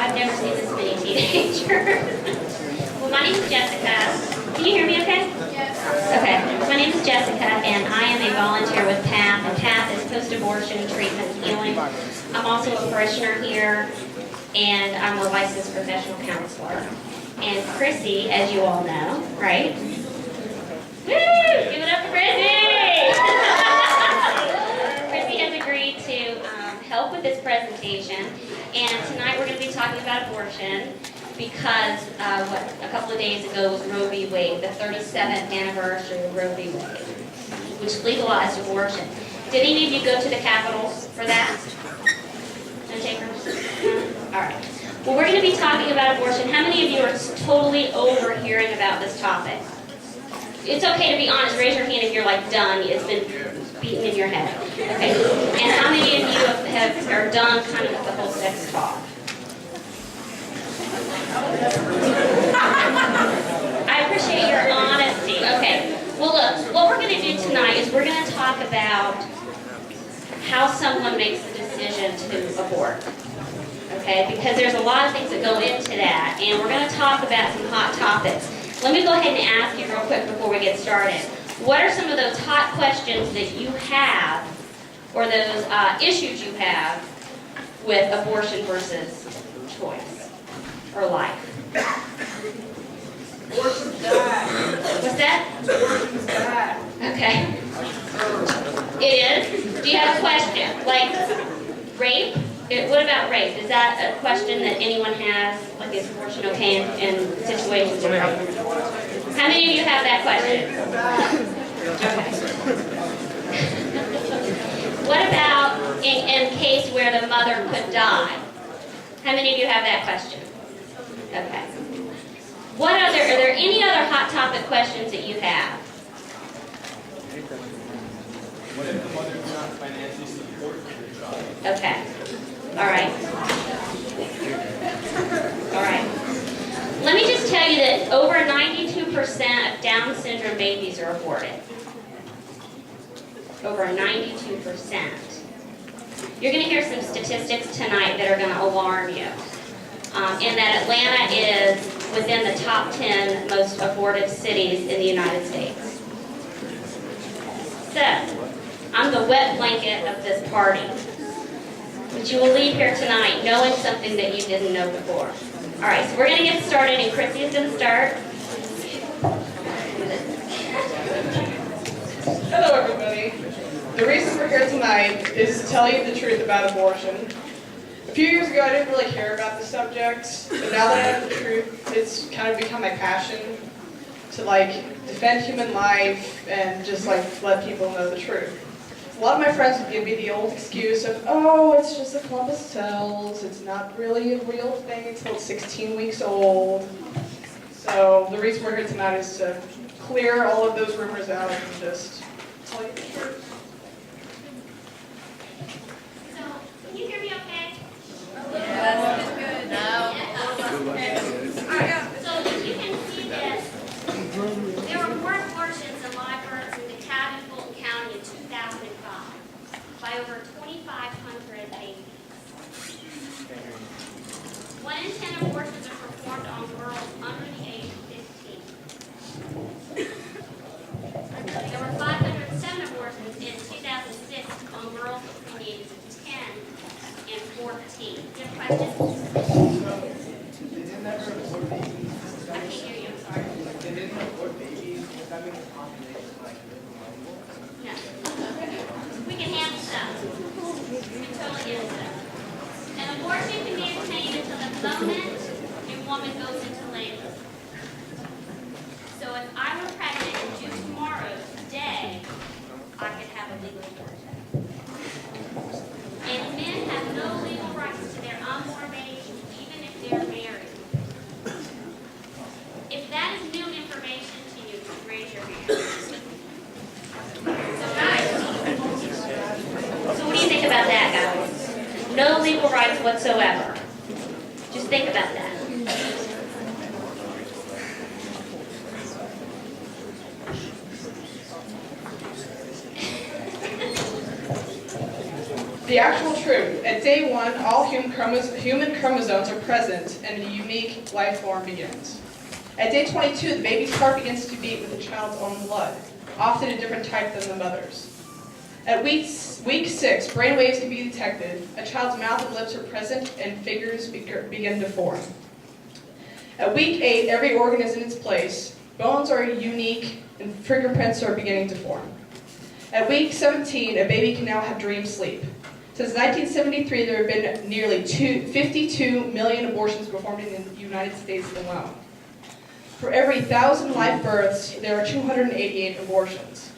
I've never seen this many teenagers. Well, my name is Jessica. Can you hear me okay? Yes. Okay. My name is Jessica, and I am a volunteer with PATH, and PATH is Post-Abortion Treatment and Healing. I'm also a parishioner here, and I'm a licensed professional counselor. And Chrissy, as you all know, right? Woo! Give it up for Chrissy! Chrissy has agreed to help with this presentation, and tonight we're going to be talking about abortion because a couple of days ago was Roe v. Wade, the 37th anniversary of Roe v. Wade, which legalized abortion. Did any of you go to the Capitol for that? No takers? All right. Well, we're going to be talking about abortion. How many of you are totally over hearing about this topic? It's okay to be honest. Raise your hand if you're like done. It's been beaten in your head. Okay. And how many of you are done kind of with the whole sex talk? I appreciate your honesty. Okay. Well, look, what we're going to do tonight is we're going to talk about how someone makes the decision to abort. Okay? Because there's a lot of things that go into that, and we're going to talk about some hot topics. Let me go ahead and ask you real quick before we get started. What are some of those hot questions that you have, or those issues you have with abortion versus choice or life? Abortion's bad. What's that? Abortion's bad. Okay. It is? Do you have a question? Like rape? What about rape? Is that a question that anyone has? Like, is abortion okay in situations of rape? How many of you have that question? Okay. What about in case where the mother could die? How many of you have that question? Okay. Are there any other hot topic questions that you have? What if the mother cannot financially support the child? Okay. All right. All right. Let me just tell you that over 92% of Down syndrome babies are aborted. Over 92%. You're going to hear some statistics tonight that are going to alarm you. And that Atlanta is within the top 10 most abortive cities in the United States. So, I'm the wet blanket of this party. But you will leave here tonight knowing something that you didn't know before. All right, so we're going to get started, and Chrissy is going to start. Hello, everybody. The reason we're here tonight is to tell you the truth about abortion. A few years ago, I didn't really care about the subject, but now that I know the truth, it's kind of become my passion to defend human life and just let people know the truth. A lot of my friends would give me the old excuse of, oh, it's just a clump of cells, it's not really a real thing until it's 16 weeks old. So the reason we're here tonight is to clear all of those rumors out and just tell you the truth. So, can you hear me okay? Yes, good. So if you can see this, there were more abortions and live births in DeKalb and Fulton County in 2005 by over 2,500 babies. 1 in 10 abortions are performed on girls under the age of 15. There were 507 abortions in 2006 on girls between the ages of 10 and 14. Do you have questions? They didn't ever abort babies. I can't hear you, I'm sorry. They didn't abort babies. Does that mean the population No. We can handle stuff. We can totally handle stuff. An abortion can be obtained until the moment a woman goes into labor. So if I were pregnant and due tomorrow, today, I could have a legal abortion. And men have no legal rights to their unborn baby, even if they're married. If that is new information to you, raise your hand. So guys, so what do you think about that, guys? No legal rights whatsoever. Just think about that. The actual truth. At day 1, all human chromosomes are present and a unique life form begins. At day 22, the baby's heart begins to beat with the child's own blood, often a different type than the mother's. At week 6, brain waves can be detected, a child's mouth and lips are present, and figures begin to form. At week 8, every organ is in its place, bones are unique, and fingerprints are beginning to form. At week 17, a baby can now have dream sleep. Since 1973, there have been nearly 52 million abortions performed in the United States alone. For every 1,000 live births, there are 288 abortions.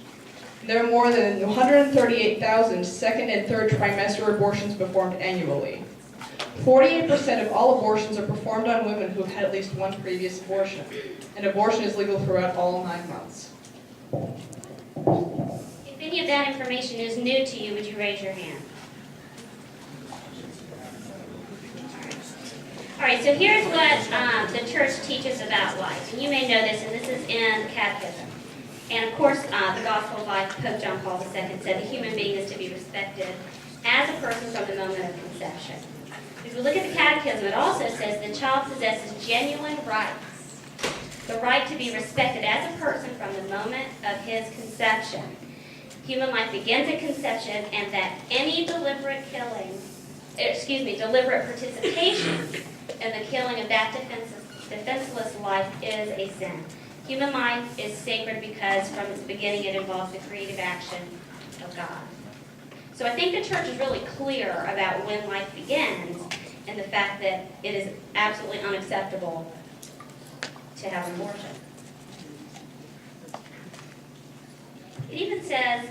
There are more than 138,000 second and third trimester abortions performed annually. 48% of all abortions are performed on women who have had at least one previous abortion, and abortion is legal throughout all 9 months. If any of that information is new to you, would you raise your hand? All right, so here's what the church teaches about life. And you may know this, and this is in the Catechism. And of course, the Gospel of Life, Pope John Paul II said the human being is to be respected as a person from the moment of conception. If we look at the Catechism, it also says the child possesses genuine rights. The right to be respected as a person from the moment of his conception. Human life begins at conception, and that any deliberate participation in the killing of that defenseless life is a sin. Human life is sacred because from its beginning it involves the creative action of God. So I think the church is really clear about when life begins and the fact that it is absolutely unacceptable to have an abortion. It even says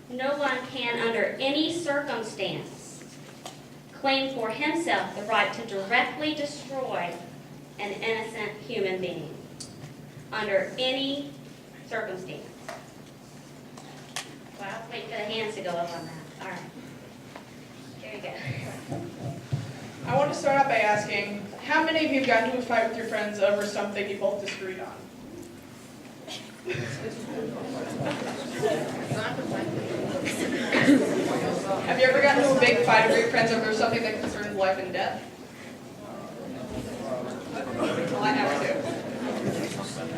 no one can under any circumstance claim for himself the right to directly destroy an innocent human being under any circumstance. Well, I'll wait for the hands to go up on that. All right. There you go. I want to start out by asking, how many of you have gotten into a fight with your friends over something you both disagreed on? Have you ever gotten into a big fight with your friends over something that concerns life and death? Well, I have too.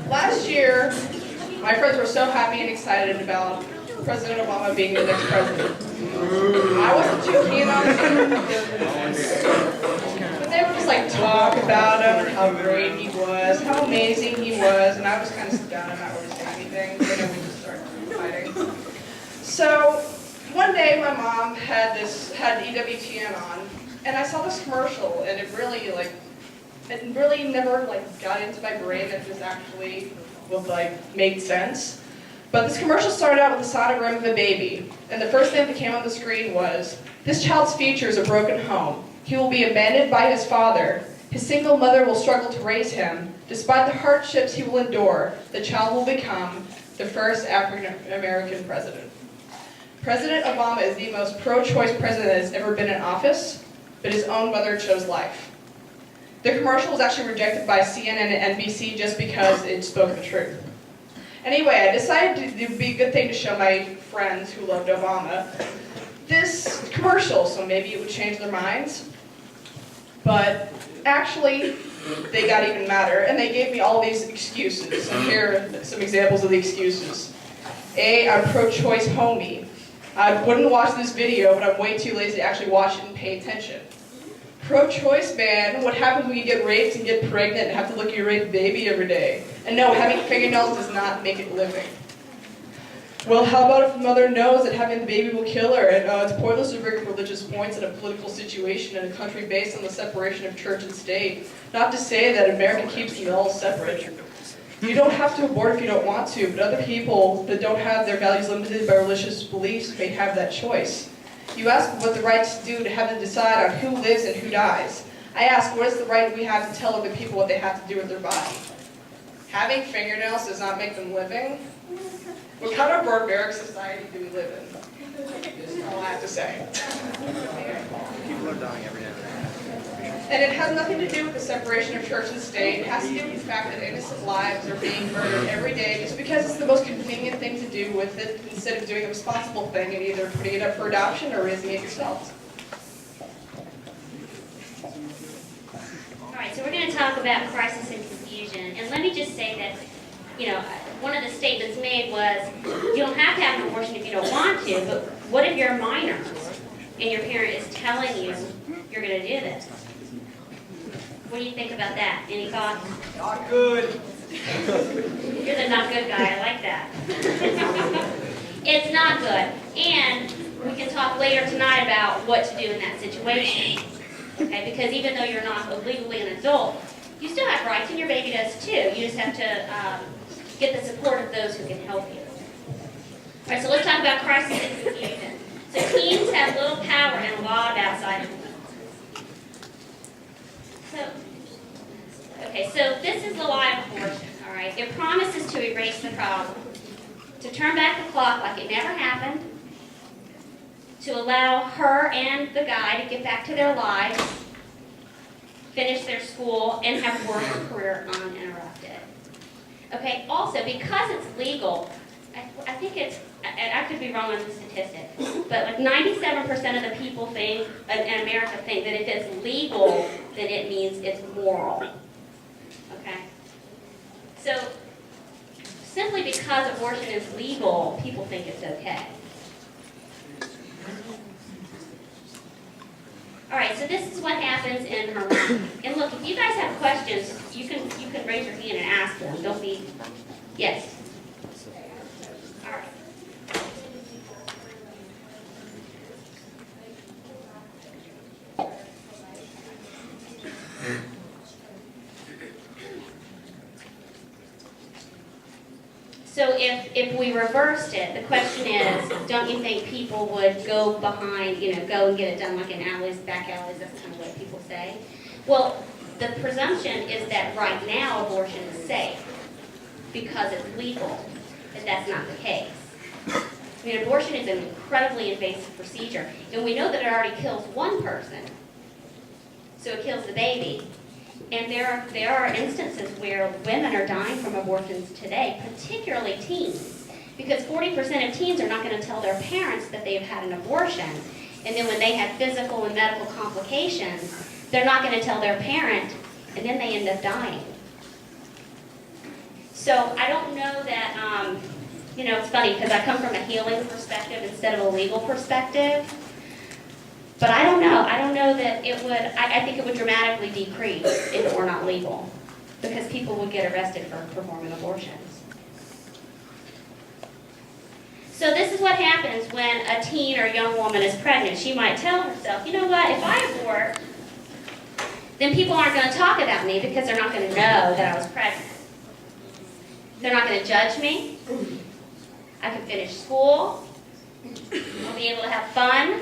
Last year, my friends were so happy and excited about President Obama being the next president. I wasn't too keen on it. But they were just like talk about him and how great he was, how amazing he was, and I was kind of sit down and not really saying anything. And then we just started fighting. So one day my mom had EWTN on, and I saw this commercial, and it really never got into my brain that this actually made sense. But this commercial started out with a sonogram of a baby, and the first thing that came on the screen was, "This child's future is a broken home. He will be abandoned by his father. His single mother will struggle to raise him. Despite the hardships he will endure, the child will become the first African American president." President Obama is the most pro-choice president that has ever been in office, but his own mother chose life. The commercial was actually rejected by CNN and NBC just because it spoke the truth. Anyway, I decided it would be a good thing to show my friends who loved Obama this commercial, so maybe it would change their minds. But actually, they got even madder, and they gave me all these excuses. And here are some examples of the excuses. A, I'm pro-choice homie. I wouldn't watch this video, but I'm way too lazy to actually watch it and pay attention. Pro-choice man, what happens when you get raped and get pregnant and have to look at your raped baby every day? And no, having fingernails does not make it living. Well, how about if the mother knows that having the baby will kill her, and it's pointless to bring religious points in a political situation in a country based on the separation of church and state? Not to say that America keeps them all separate. You don't have to abort if you don't want to, but other people that don't have their values limited by religious beliefs may have that choice. You ask what the rights do to have to decide on who lives and who dies. I ask, what is the right we have to tell other people what they have to do with their body? Having fingernails does not make them living? What kind of barbaric society do we live in? That's all I have to say. People are dying every day. And it has nothing to do with the separation of church and state. It has to do with the fact that innocent lives are being murdered every day just because it's the most convenient thing to do with it instead of doing the responsible thing and either putting it up for adoption or raising it yourselves. All right, so we're going to talk about crisis and confusion. And let me just say that, one of the statements made was, you don't have to have an abortion if you don't want to, but what if you're a minor and your parent is telling you you're going to do this? What do you think about that? Any thoughts? Not good. You're the not good guy. I like that. It's not good. And we can talk later tonight about what to do in that situation. Okay? Because even though you're not legally an adult, you still have rights, and your baby does too. You just have to get the support of those who can help you. All right, so let's talk about crisis and confusion. So teens have little power and a lot of outside influence. So this is the lie of abortion, all right? It promises to erase the problem, to turn back the clock like it never happened, to allow her and the guy to get back to their lives, finish their school, and have work or career uninterrupted. Okay, also, because it's legal, I think it's, and I could be wrong on the statistic, but like 97% of the people think, in America think that if it's legal, then it means it's moral. Okay? So, simply because abortion is legal, people think it's okay. All right, so this is what happens in her mind. And look, if you guys have questions, you can raise your hand and ask them. Don't be, yes. All right. So if we reversed it, the question is, don't you think people would go behind, go and get it done like in alleys, back alleys, that's kind of what people say. Well, the presumption is that right now abortion is safe because it's legal, and that's not the case. I mean, abortion is an incredibly invasive procedure, and we know that it already kills one person, so it kills the baby. And there are instances where women are dying from abortions today, particularly teens, because 40% of teens are not going to tell their parents that they've had an abortion. And then when they have physical and medical complications, they're not going to tell their parent, and then they end up dying. So I don't know that, it's funny because I come from a healing perspective instead of a legal perspective. But I don't know. I don't know that it would, I think it would dramatically decrease if it were not legal, because people would get arrested for performing abortions. So this is what happens when a teen or young woman is pregnant. She might tell herself, you know what, if I abort, then people aren't going to talk about me because they're not going to know that I was pregnant. They're not going to judge me. I can finish school. I'll be able to have fun.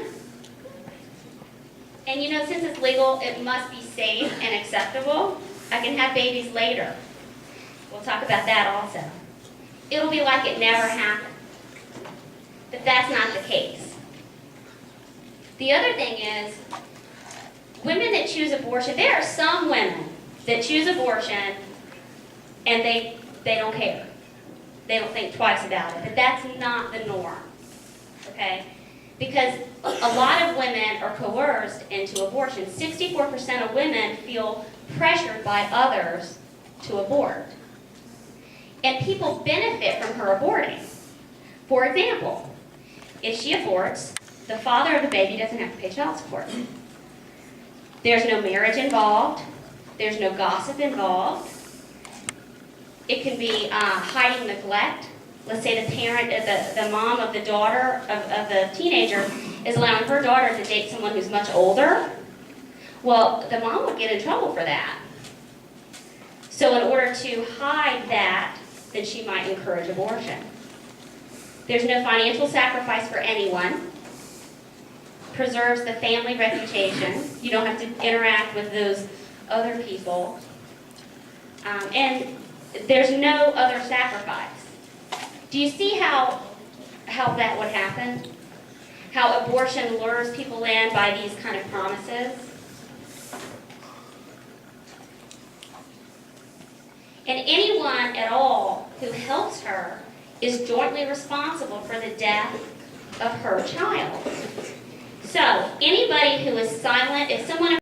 And since it's legal, it must be safe and acceptable. I can have babies later. We'll talk about that also. It'll be like it never happened. But that's not the case. The other thing is, women that choose abortion, there are some women that choose abortion and they don't care. They don't think twice about it. But that's not the norm. Okay? Because a lot of women are coerced into abortion. 64% of women feel pressured by others to abort. And people benefit from her aborting. For example, if she aborts, the father of the baby doesn't have to pay child support. There's no marriage involved. There's no gossip involved. It can be hiding neglect. Let's say the parent, the mom of the daughter of the teenager is allowing her daughter to date someone who's much older. Well, the mom would get in trouble for that. So in order to hide that, then she might encourage abortion. There's no financial sacrifice for anyone. Preserves the family reputation. You don't have to interact with those other people. And there's no other sacrifice. Do you see how that would happen? How abortion lures people in by these kind of promises? And anyone at all who helps her is jointly responsible for the death of her child. So, anybody who is silent, if someone